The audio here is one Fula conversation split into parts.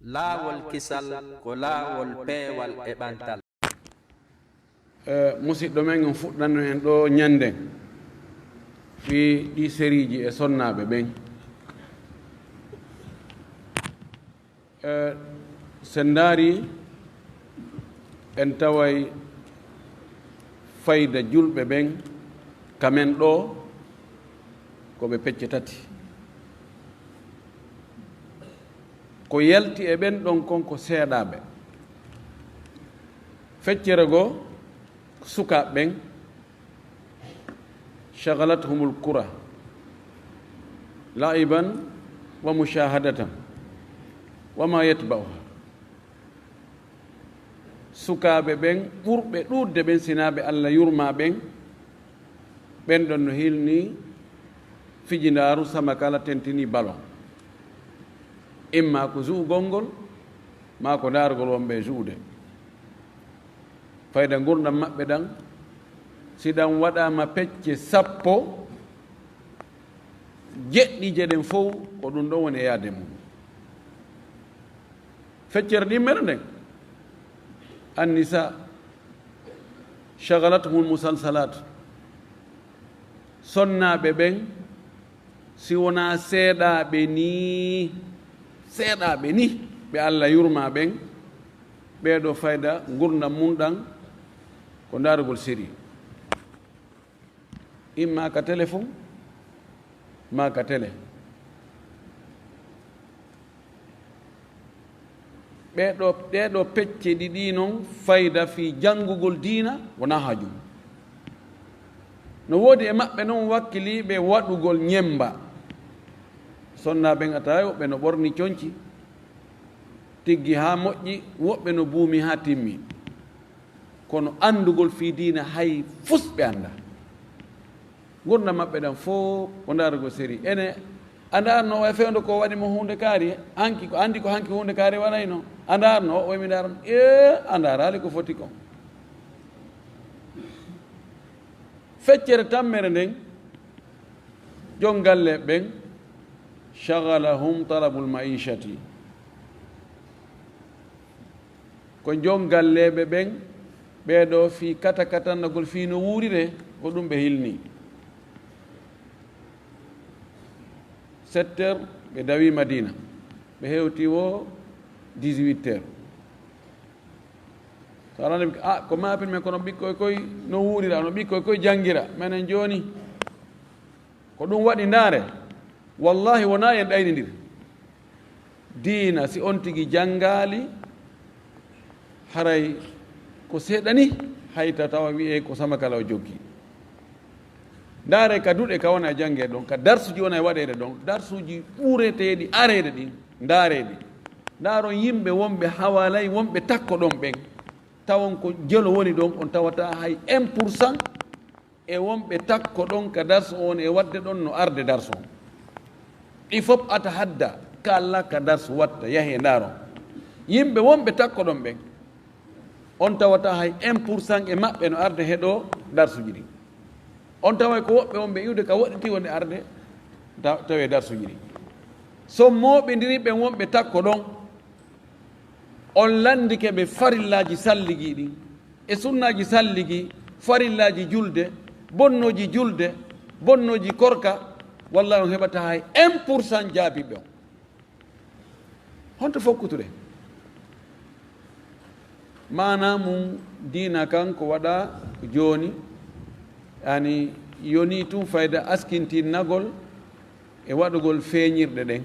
laawol kisal ko laawol peewal e ɓantal. musidɗo men on fuɗɗanno hen ɗo ñanden fi ɗi série ji e sonnaɓe ɓen sen daari en taway fayda julɓe ɓen kamen ɗo koɓe pecce tati ko yalti e ɓen ɗon konko seeɗaɓe feccere goo sukaɓe ɓen shagalathumul kura laiban wa mushahadatan wa ma yatba'uha sukaɓe ɓen ɓurɓe ɗuɗde ɓen sinaɓe Allah yurma ɓen ɓen ɗon no hilni fijindaru sama kala tentini ballon imma ko juugol ngol ma ko dargol wonɓe juude fayda gurdam maɓɓe ɗan si ɗan waɗama pecce 10 jeɗɗije ɗen fof ko ɗum ɗon woni e yaade mum feccere ɗi mere nden annisa shagalathumul musalsalat sonnaɓe ɓen si wona seeɗaɓe ni ɓe Allah yurma ɓen ɓeɗo fayda gurdam mum ɗan ko darugol série imma ka téléphone ma ka télé ɗeɗo pecce ɗiɗi noon fayda fi janngugol diina wona hajum no woodi e maɓɓe noon wakkiliɓe waɗugol ñemba sonnaɓen atawi woɓɓe no ɓorni coñci tiggi ha moƴƴi woɓɓe no buumi ha timmi kono andugol fi diina hay fus ɓe anda gurna maɓɓe ɗan fof ko darugol série ene andarno e fewndo ko waɗimo hunde kaari hanki ko andi ko hanki hunde kaari waɗayno andarno o mi daran andarali ko foti kon feccere tammere nden jon galle ɓen shagalahum talabul maishati ko jon galleɓe ɓen ɓeɗo fi katakatannagol fi no wuurire ko ɗum ɓe hilni 7 heures ɓe dawi madina ɓe hewti wo 18 heures so arande ko mapin men kono ɓikkoy koye no wuurira no ɓikkoy koye janggira minen joni ko ɗum waɗi ndaare wallahi wona en ɗaynidir diina si on tigi jangali haray ko seeɗani hayta tawa wiye ko sama kala o joggi ndaare ka duɗe ka wona e jangue ɗon ka darsuji wona e waɗede ɗon darsuji ɓureteɗi arede ɗi ndaareɗi ndaaron yimɓe wonɓe hawalay wonɓe takko ɗon ɓen tawon ko jelo woni ɗon on tawata hay 1% e wonɓe takko ɗon ka darsu o woni e wadde ɗon no arde darsu on ɗi fof ata hadda kala ka darsu watta yahe ndaaron yimɓe wonɓe takko ɗon ɓen on tawata hay 1% e maɓɓe no arde heɗo darsuji ɗi on taway ko woɓɓe wonɓe iwde ka waɗiti wonde arde tawe darsuji ɗi so moɓe ndiri ɓen wonɓe takko ɗon on landike ɓe farillaji salligi ɗi e sunnaji salligi farillaji julde bonnoji korka wallahi on heɓata hay 1% jaabiɓe on honto fokkutude mana mum diina kan ko waɗa joni yani yoni tum fayda askintinnagol e waɗugol feeñirɗe ɗen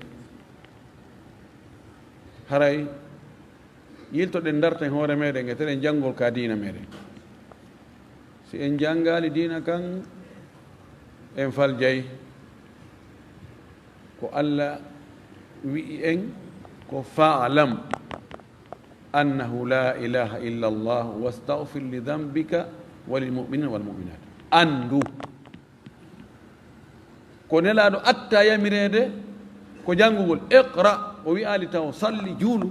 haray yiltoɗen darten hoore meɗen e teɗen janngol ka diina meɗen si en jangali diina kan en faljay ko Allah wi'i en ko fa'lam annahu la ilaha illa Allah wastaghfir li dhanbika wa lil mu'minina wal mu'minat andu ko nelaɗo atta yamirede ko janngugol iqra o wi'ali taw salli juulu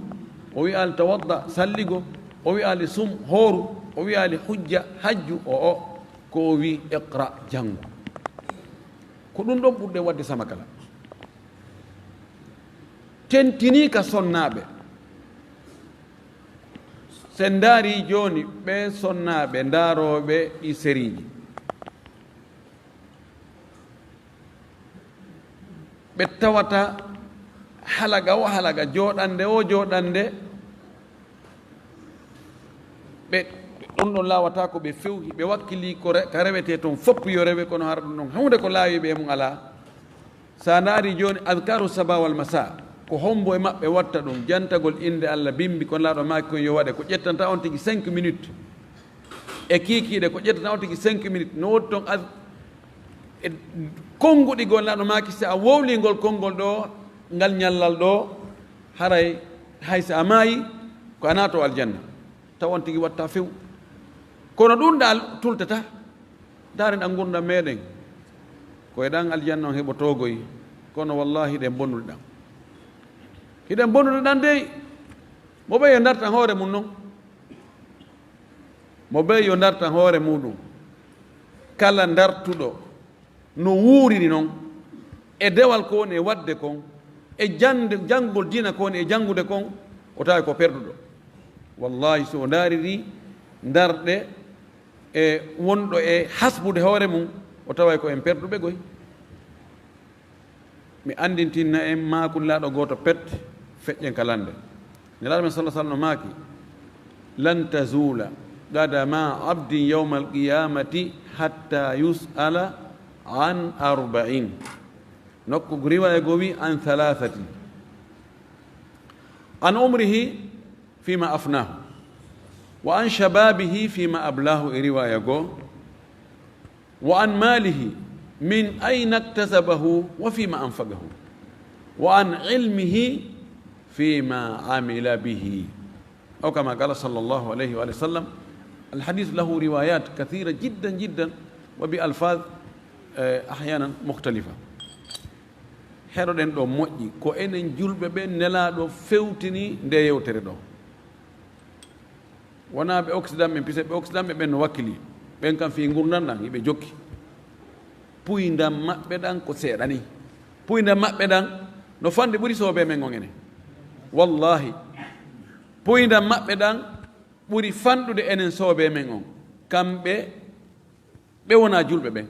o wi'ali tawadda salligo o wi'ali sum hooru o wi'ali hujja hajju o ko o wi iqra janngu ko ɗum ɗon ɓurɗe wadde sama kala tentini ka sonnaɓe sen ndaari jooni ɓe sonnaaɓe ndaarooɓe ɗi sériiji ɓe tawata halaga o halaga jooɗande o jooɗande ɓe ɗum ɗon laawata ko ɓe fewhi ɓe wakkili ka rewete toon fopp yo rewe kono hara ɗum ɗon hunde ko laawi ɓe mum alaa sa ndaari jooni adkaru saba wal masa ko hombo e maɓɓe watta ɗum jantagol inde Allah bimbi kono laaɗo maaki kon yo waɗe ko ƴettanta on tigi 5 minutes e kiikiiɗe ko ƴettanta on tigi 5 minutes no wodi toon e konnguɗi gon laaɗo maaki si a wowlingol konngol ɗo ngal ñallal ɗo haray hay so a maayi ko a naato aljanna taw on tigi watta few kono ɗum ɗa tultata daaren ɗan gurdam meɗen koye ɗan aljanna on heɓotogoy kono wallahi ɗen bonnuɗe ɗan hiɗen bonnuɗe ɗan dey mo ɓe yo dartan hoore mum noon mo ɓe yo dartan hoore muɗum kala dartuɗo no wuurini noon e dewal ko woni e wadde kon e janngol dina ko woni e janngude kon o tawi ko perduɗo wallahi so o ndaariri darɗe e wonɗo e hasbude hoore mum o taway ko en perduɓe goy mi andintinna en maakullaaɗo gooto pet feƴƴen kalande nelaaɗo men sallah sallam no maaki lan tazula qadama abdin yawma alqiyamati hatta yus'ala an 40 nokku riwaya go wi an 3 an umrihi fima afnahu wa an shababihi fima ablahu e riwaya go wa an malihi min ayna iktasabahu wa fima anfaqahu wa an ilmihi fima amila bihi أو كما قال صلى الله عليه وآله وسلم. الحديث له روايات كثيرة جدا جدا وبألفاظ أحيانا مختلفة. hero den ɗo moƴƴi ko enen julɓe ɓe nelaɗo fewtini nde yewtere ɗo wona ɓe occident ɓe pise ɓe occident ɓe ɓen no wakkili ɓen kam fi gurdam ɗan yiɓe jokki puydam maɓɓe ɗan ko seeɗani puydam maɓɓe ɗan no fande ɓuri soobe men on ene wallahi puydam maɓɓe ɗan ɓuri fanɗude enen soobe men on kamɓe ɓe wona julɓe ɓen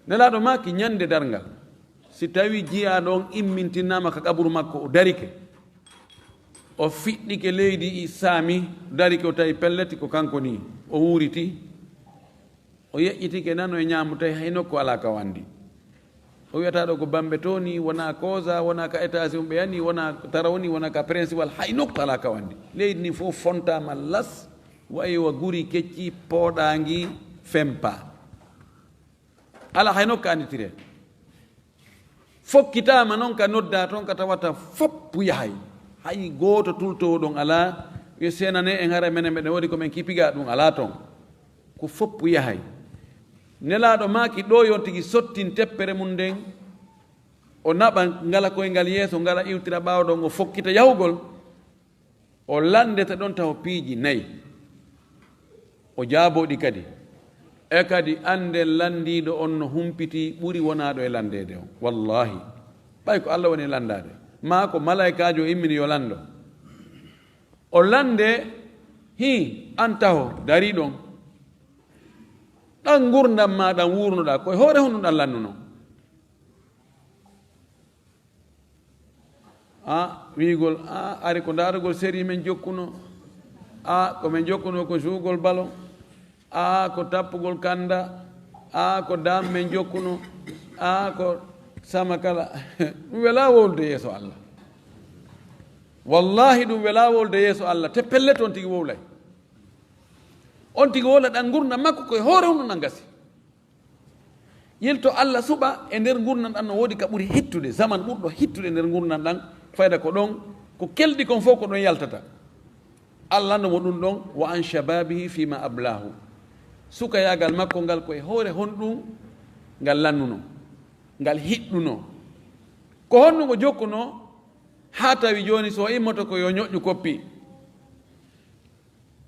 nelaɗo maki ñande dargal si tawi jiyaɗo on immintinnama ka kaburu makko o darike o fiɗɗike leydi i saami darike o tawi pelleti ko kanko ni o wuuriti o yeƴƴitike nano e ñaamu tawi hay nokku ala ka wandi o wiyata ɗo ko bamɓe to ni wona cosa wona ka étage ɓe yani wona tarawni wona ka principal hay nokku ala ka wandi leydi ni fof fontama las wayi wa guri kecci pooɗangi fempa ala hay nokku anditire fokkitama noon ka nodda toon ka tawata foppu yahay hay gooto tultowo ɗon ala yo senane en hara menen meɗen waɗi komin kipiga ɗum ala toon ko foppu yahay nelaɗo maki ɗo yon tigi sottin teppere mum nden o naɓa ngala koyngal yeeso ngala iwtira ɓawɗon o fokkita yahugol o landeta ɗon taw piiji nayyi o jaaboɗi kadi e kadi ande landiɗo on no humpiti ɓuri wonaɗo e landede o wallahi ɓay ko Allah woni e landade ma ko malaikajo immini yo lando o lande hi an taho dari ɗon ɗan gurdam ma ɗan wurnuɗa koye hoore honno ɗan lannuno a wiigol a ari ko darugol série men jokkuno a komin jokkuno ko suugol ballon a ko tappugol kanda a ko dam men jokkuno a ko sama kala ɗum wela wolde yeeso Allah wallahi ɗum wela wolde yeeso Allah te pellet on tigi wowlay on tigi wowla ɗan gurdam makko koye hoore honno nan gasi yelto Allah suɓa e nder gurdam ɗan no woodi ka ɓuri hittude zaman ɓurɗo hittude nder gurdam ɗan fayda ko ɗon ko kelɗi kon fof ko ɗon yaltata Allah no mo ɗum ɗon wa an shababihi fima ablahu suka yagal makko ngal koye hoore honɗum ngal lannuno ngal hiɗɗuno ko honno ngo jokkuno ha tawi joni so immoto ko yo ñoƴƴu koppi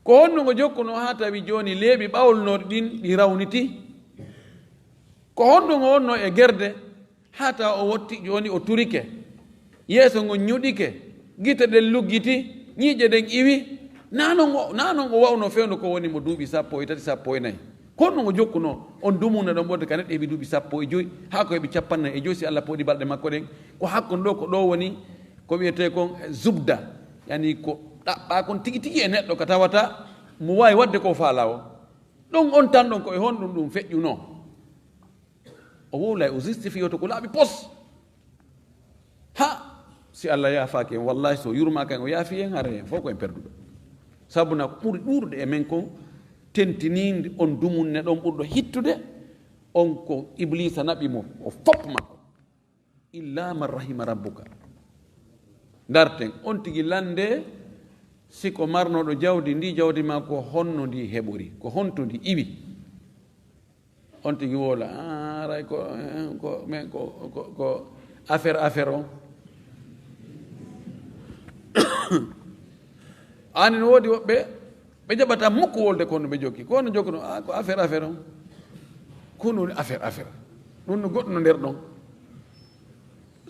ko honno ngo jokkuno ha tawi joni leeɓi ɓawolnoɗi ɗin ɗi rawniti ko honno ngo wonno e gerde ha tawa o wotti joni o turike yeeso ngo ñuɗike gite ɗen luggiti ñiiƴe ɗen iwi nanon o wawno fewno ko woni mo duuɓi 13 kono ngo jokkuno on dumuna ɗon ɓorde ka neɗɗo heɓi duuɓi 15 haa ko heɓi 45 si Allah pooɗi balɗe makko ɗen ko hakkon ɗo ko ɗo woni ko wiyete kon zubda yani ko ɗaɓɓa kon tigi tigi e neɗɗo ka tawata mo wawi wadde ko faala o ɗon on tan ɗon koye honɗum ɗum feƴƴuno o wowlay o justifie to ko laaɓi pos ha si Allah yaafaki en wallahi so yurmaka en o yaafi en hara en fof ko en perduɗo sabuna ɓuri ɗurde e men kon tentininde on dumunne ɗon ɓurɗo hittude on ko iblisa naɓimo o fop makko illa man rahima rabbuka darten on tigi lande siko marnoɗo jawdi ndi jawdi ma ko honno ndi heɓori ko honto ndi iwi on tigi wola ray ko affaire o ani no woodi woɓɓe ɓe jaɓata mukko wolde kono ɓe jokki kono jokkuno ko affaire o kono woni affaire ɗum no goɗɗo no nder ɗon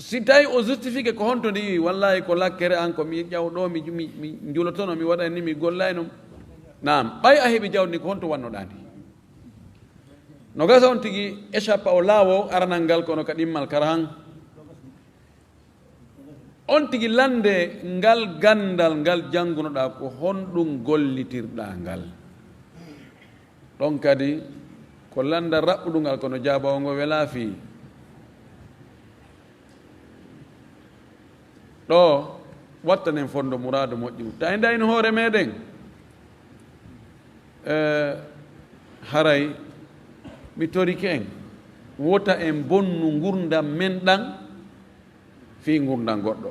si tawi o justifique ko honto ndi wallahi ko lakkere an ko mi ƴawɗo mi julotono mi waɗani ni mi gollayno nam ɓay a heeɓi jawdi ndi ko honto wannoɗa ndi no gasa on tigi échappe o laawo aranal ngal kono ka ɗimmal kara han on tigi lande ngal gandal ngal janngunoɗa ko honɗum gollitirɗa ngal ɗon kadi ko landa raɓɓuɗungal kono jaabawo ngo wela fii ɗo wattanen fondo mouradu moƴƴu ta dayno hoore meɗen haray mi torike en wota en bonnu gurdam men ɗan fi gurdam goɗɗo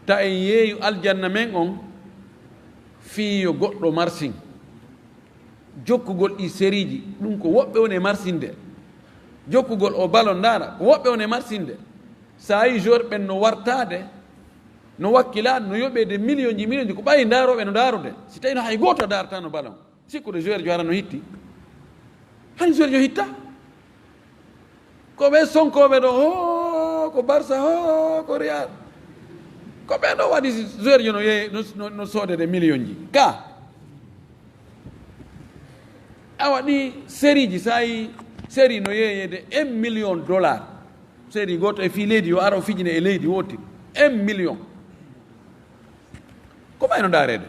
ta en yeeyu aljanna men on fiyo goɗɗo marsin jokkugol ɗi série ji ɗum ko woɓɓe woni e marsinde jokkugol o ballon ndara ko woɓɓe woni e marsinde sa yi jour ɓen no wartade no wakkilade no yoɓede million ji ko ɓayi daroɓe no darude si tawi no hay goto darata no ballon sikkude joueur jo hara no hitti hani joueur jo hitta ko ɓe sonkoɓe ɗo ho ko barça ho ko real ko ɓen ɗo waɗi joueur jo no yeey no soodede million ji ka a waɗi série ji sa yi série no yeeyede 1 million $, série goto e fi leydi yo ara o fijine e leydi woti 1 million ko ɓayno darede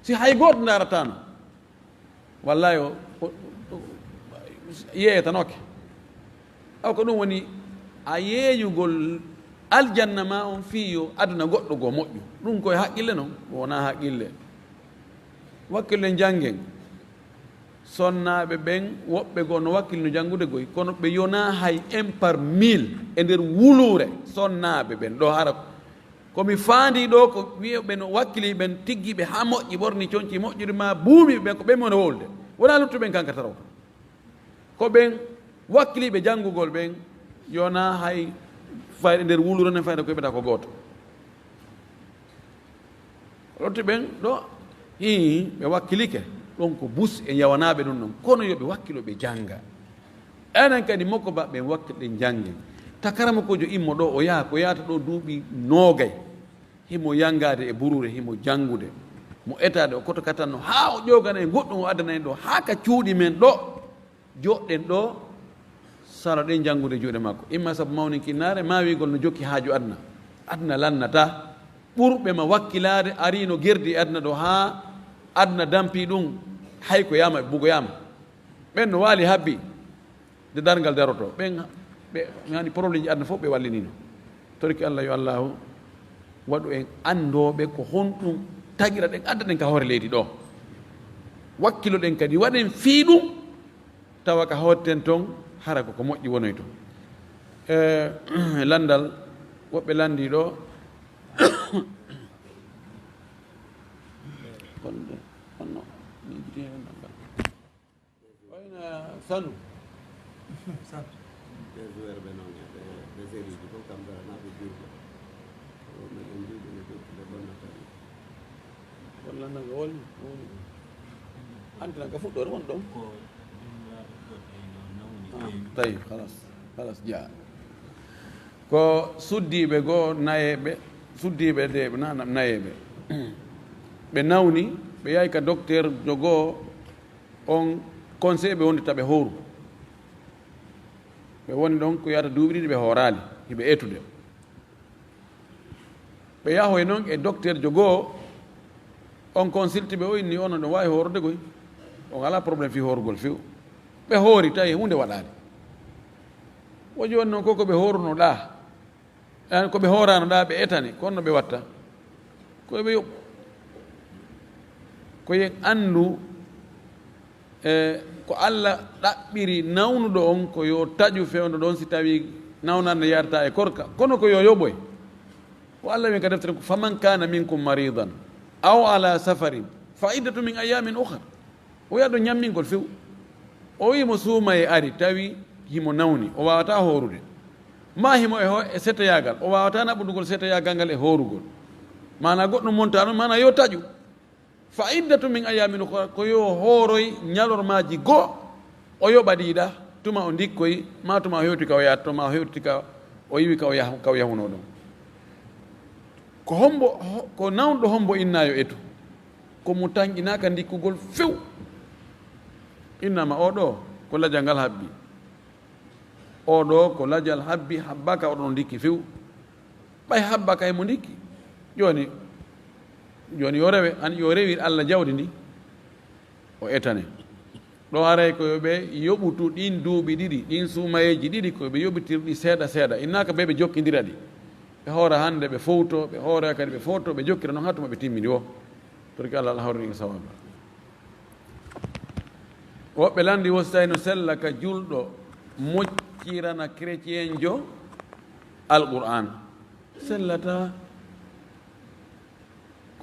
si hay goto daratano wallahi o yeeyatanoke aw ko ɗum woni a yeeyugol aljanna ma on fiyo aduna goɗɗo go moƴƴu ɗum koye haqqille noon wona haqqille wakkille janggen sonnaɓe ɓen woɓɓe goo no wakkilino janngude goy kono ɓe yona hay 1 par 1000 e nder wulure sonnaɓe ɓen ɗo hara komi faandi ɗo ko wiyaɓe no wakkili ɓen tiggiɓe ha moƴƴi ɓorni coñci moƴƴude ma buumiɓe ɓen ko ɓen mone wolde wona luttuɓen kanka tarawta ko ɓen wakkiliɓe janngugol ɓen yona hay fayde nder wulure nen fayde ko ɓeta ko gooto lotti ɓen ɗo ɓe wakkilike ɗon ko bus e yawanaɓe ɗum ɗon kono yoɓe wakkilo ɓe janga enen kadi mokko ba ɓen wakkilɗe janggen takarama kojo immo ɗo o yaha ko yahata ɗo duuɓi 20 himo yangade e burure himo jangude mo etade o koto katanno ha o ƴogana e goɗɗum o addana en ɗo ha ka cuuɗi men ɗo joɗɗen ɗo sara ɗen jangude juuɗe makko imma saabu mawninkinnare ma wigol no jokki haaju aduna lannata ɓurɓe ma wakkilade arino gerdi aduna ɗo ha aduna dampi ɗum hay ko yama ɓe bugoyama ɓen no waali habbi de dargal daroto ɓen ɓe hani probléme ji aduna fof ɓe wallinino torki Allah yo allahu waɗu en andoɓe ko honɗum tagira ɗen adda ɗen ka hoore leydi ɗo wakkilo ɗen kadi waɗen fii ɗum tawa ka hawten toon hara ko moƴƴi wonoy toon landal woɓɓe landi ɗo wayna sanu walla naga woni antinaka fuɗɗore won ɗon tawi halas jaa ko suddiɓe goo nayeɓe suddiɓe de nayeɓe ɓe nawni ɓe yahi ka docteur jogoo on conseil ɓe wonde taɓe hooru ɓe woni ɗon ko yata duuɓi ɗiɗi ɓe hooraali hiɓe etude ɓe yahoy noon e docteur jogoo on consulte ɓe o inni onon ɗon waawi hoorode koy on alaa probléme fi hoorugol few ɓe hoori tawi hunde waɗaani o jooni noon koko ɓe hoorunoɗaa ko ɓe hooranoɗaa ɓe etani kono no ɓe watta koye ɓe yoɓ koyen anndu ko Allah ɗaɓɓiri nawnuɗo on ko yo taƴu fewndo ɗon si tawi nawnande yarata e korka kono ko yo yoɓoy ko Allah wi ka deftere ko faman kana minkum maridan aw ala safarin fa iddatu min ayamin ukhar o yaɗo ñammingol few o wimo suuma e ari tawi himo nawni o wawata horude ma himo e setoyagal o wawata naɓɓudugol setoyagal ngal e horugol mana goɗɗo monta noon mana yo taƴu fa iddatu min ayamin ukhra ko yo hooroy ñalormaji goo o yoɓa ɗiɗa tuma o ndikkoy ma tuma o hewti ka o yatto ma o hewti ka o yiwi ka o yahuno ɗon ko hombo ko nawɗo hombo innayo etu komo tanƴinaka ndikkugol few innama oɗo ko ladial ngal habbi oɗo ko ladial habbi habbaka oɗon ndikki few ɓay habbaka emo ndikki joni yo rewe an yo rewi Allah jawdi ndi o etane ɗo aray koyoɓe yoɓutu ɗin duuɓi ɗiɗi ɗin suumayeji ɗiɗi koyoɓe yoɓitirɗi seeɗa seeɗa innaka ɓe ɓe jokkidira ɗi ɓe hoora hannde ɓe fowto ɓe hoora kadi ɓe fowto ɓe jokkira noon hattuma ɓe timmini o torki Allah Allah hawrini sawaba woɓɓe landi wostay no sella ka julɗo moccirana chrétien jo alqur'an sellata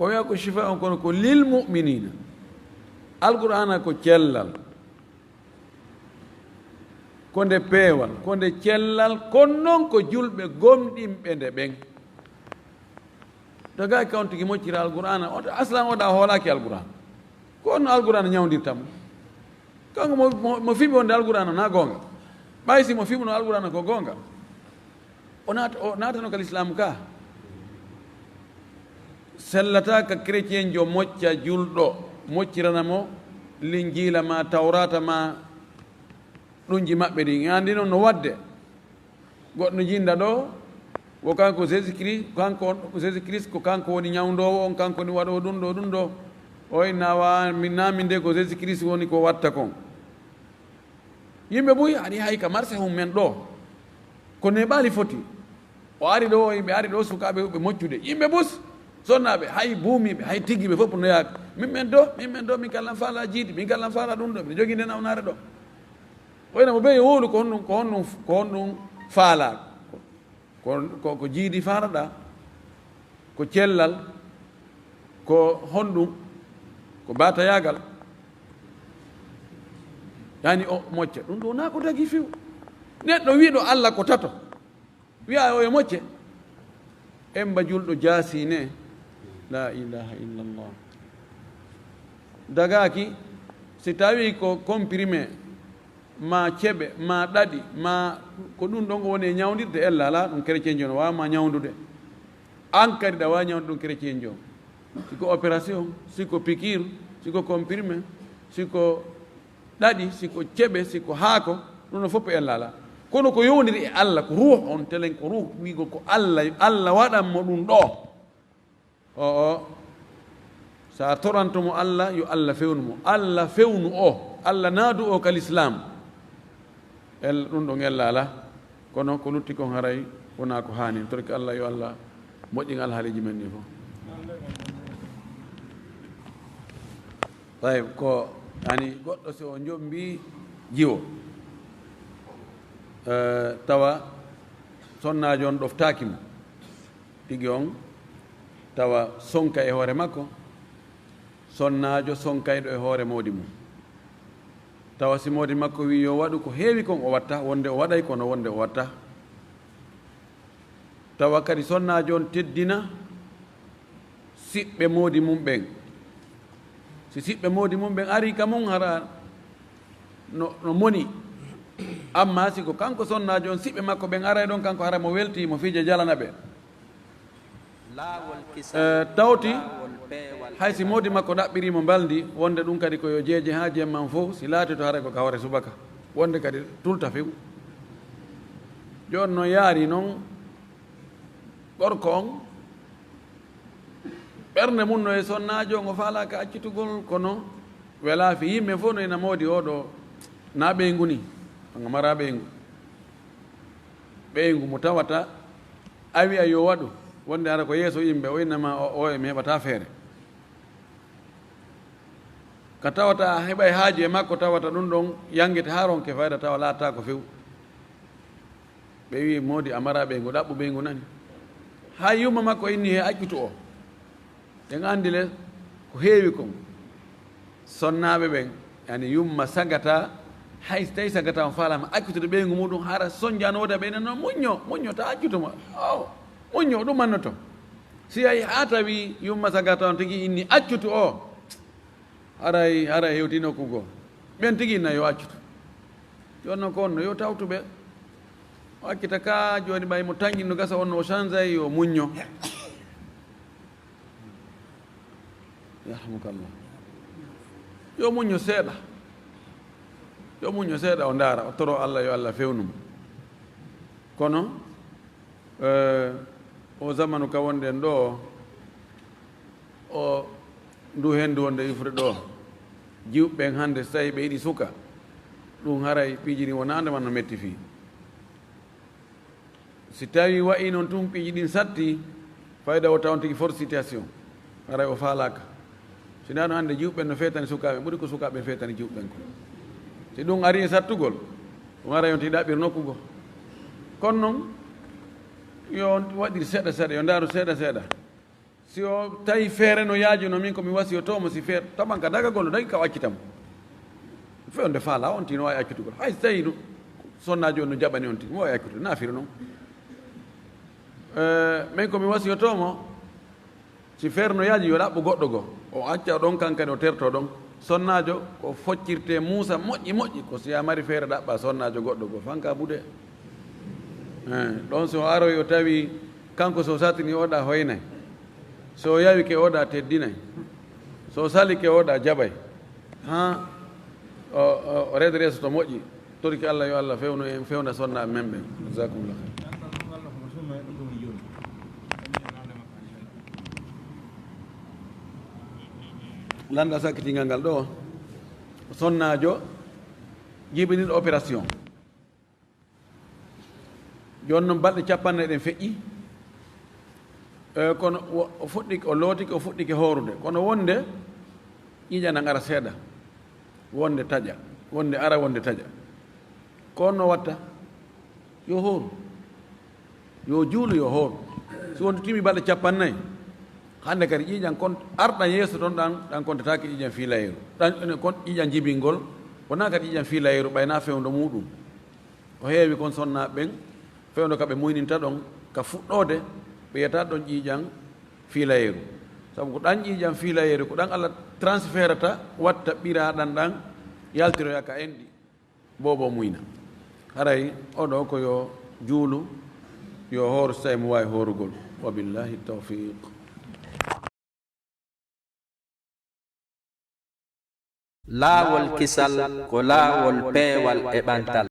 ko wiya ko chifa on kono ko lil muminina alqur'ana ko cellal ko nde peewal ko nde cellal kono noon ko julɓe gomɗinɓe nde ɓen daga kawntigi moccira alqur'ana aslan oɗa hoolaki alqur'an ko onno alqur'ana ñawdirtamo kanko mo fiɓi wonde alqur'ana na gonga ɓay si mo fiɓuno alqur'ana ko gonga o natano kal islamu ka sellata ka chrétien jo mocca julɗo moccirana mo linjila ma tawrata ma ɗumji maɓɓe ɗi andi noon no wadde goɗɗo jinda ɗo wo kanko jésus christ ko kanko woni ñawdowo on kanko ni waɗo ɗum ɗo oy nawa min nami nde ko jésus christ woni ko watta kon yimɓe ɓuy aɗi hay ka marché hum men ɗo ko neɓali foti o ari ɗo yimɓe ari ɗo sukaɓe ɓe moccude yimɓe bus sonnaɓe hay buumiɓe hay tiggiɓe fof no yaaka min ɗo min kallan faala jiidi min kallan faala ɗum ɗo mbiɗa jogui nde nawnare ɗo oyna mo ɓe yo wowlu ko honɗum faala ko jiidi faalaɗa ko cellal ko honɗum ko batayagal yani o mocca ɗum ɗo na ko tagi few neɗɗo wiɗo Allah ko tato wiya o e mocce emba julɗo jaasine la ilaha illallah dagaki si tawi ko comprimé ma ceɓe ma ɗaɗi ma ko ɗum ɗon ko woni e ñawdirde ella ala ɗum chrétien jo no wawma ñawdude an kadi ɗa wawi ñawde ɗum chrétien jo siko opération siko piqure siko comprimé siko ɗaɗi siko ceɓe siko haako ɗum no fof ella ala kono ko yowdiri e Allah ko ruh on telen ko ruh wigo ko Allah waɗanmo ɗum ɗo o sa torantomo Allah yo Allah fewnumo Allah fewnu o Allah naadu o kal islam ɗum ɗon ella ala kono ko lutti kon haray wona ko hani torki Allah yo Allah moƴƴin alhaaliji men ni fof way ko ani goɗɗo so o jombi jiwo tawa sonnajo on ɗoftaki mo tigi on tawa sonka e hoore makko sonnajo sonkayɗo e hoore mawdi mum tawa si mawdi makko wi yo waɗu ko heewi kon o watta wonde o waɗay kono wonde o watta tawa kadi sonnajo on teddina siɓɓe mawdi mum ɓen si siɓɓe mawdi mum ɓen ari ka mum hara no moni amma siko kanko sonnajo on siɓɓe makko ɓen aray ɗon kanko hara mo welti mo fiije jalana ɓe tawti hay si modi makko ɗaɓɓirimo baldi wonde ɗum kadi koyo jeeje ha jemman fof si laati to haray ko kawre subaka wonde kadi tulta few joni noon yaari noon gorko on ɓernde mum no e sonnajo ngo faalaka accitugol kono wela fi yimɓe fof no ena moodi oɗo na ɓeygu ni anga mara ɓeygu mo tawata a wiya yo waɗu wonde ara ko yeeso yimɓe o innama o e mi heɓata feere ka tawata a heɓay haaju e makko tawata ɗum ɗon yangete ha ronke fayda tawa laatta ko few ɓe wi moodi a mara ɓeygu ɗaɓɓu ɓeygu nani ha yumma makko inni he accutu o en andi le ko heewi kon sonnaɓe ɓen yani yumma sagata hay so tawi sagata on faalama accutude ɓeygu muɗum hara soñjanoda ɓeyne noon muñño ta accutuma o muñño ɗum mannoto si ay ha tawi yumma sagata on tigui inni accutu o haray hewtino kugo ɓen tigui inna yo accutu joni noon ko onno yo tawtuɓe o accita ka joni ɓay mo tañƴinno gasa onno o change ay yo muñño yarhamukallah yo muñño seeɗa o ndaara o toro Allah yo Allah fewnum kono o zamanu ka wonɗen ɗo o ndu henndu wonde ifre ɗo jiwɓeɓen hannde so tawi ɓe yiɗi suka ɗum haray piiji ɗin wona ndeman no metti fii si tawi wayi noon tun piiji ɗin satti fayda o tawn tigi force situation haray o faalaka sina ɗum hannde jiwɓen no feetani sukaɓe ɓuri ko sukaɓe feetani jiwɓen ko si ɗum ari e sattugol ɗum ara yon ti ɗaɓɓir nokkugo kono noon yo waɗir seeɗa seeɗa yo ndaaru seeɗa seeɗa si o tawi feere no yaajuno min komi wasi o tomo si feere taɓan ka dagagol no dagi ka o accitamo fe onde faala on ti no wawi accitugol hay so tawi ɗum sonnaji on no jaɓani on ti mo wawi accitude naafiri noon min komi wasi o tomo si feere no yaaji yo ɗaɓɓo goɗɗo goo o acca ɗon kankadi o terto ɗon sonnajo ko foccirte muusa moƴƴi ko siya mari feere ɗaɓɓa sonnajo goɗɗo goo fanka ɓuuɗe ɗon so aroy o tawi kanko so satini oɗa hoynay so yawi ke oɗa teddinay so sali ke oɗa jaɓay ha o rede reeso to moƴƴi torki Allah yo Allah fewnu en fewna sonnaɓe men ɓe jasakumullah landa sakkitingal ngal ɗo sonnajo jiɓiniɗo opération joni noon balɗe capanɗe ɗen feƴƴi kono o fuɗɗike o lootike o fuɗɗike horude kono wonde ƴiƴana ngara seeɗa wonde taƴa wonde ara wonde taƴa kono no watta yo hooru yo juulu yo hooru si wonde timi balɗe capannayyi hande kadi ƴiƴan kon arɗan yeeso toon ɗan kontatake ƴiƴan fiilayeru ɗan kon ƴiƴan jibingol wona kadi ƴiƴan fiilayeru ɓayna fewdo muɗum o heewi kon sonnaɓe ɓen fewdo kaɓe muyninta ɗon ka fuɗɗode ɓe yiyata ɗon ƴiƴan fiilayeru sabu ko ɗan ƴiƴan fiilayeru ko ɗan Allah transférata watta ɓiraɗan ɗan yaltiroya ka enɗi bobo muyna haray oɗo ko yo juulu yo hooru so tawi mo wawi hoorugol wa billahi tawfiq laawol kisal ko laawol peewal e ɓantal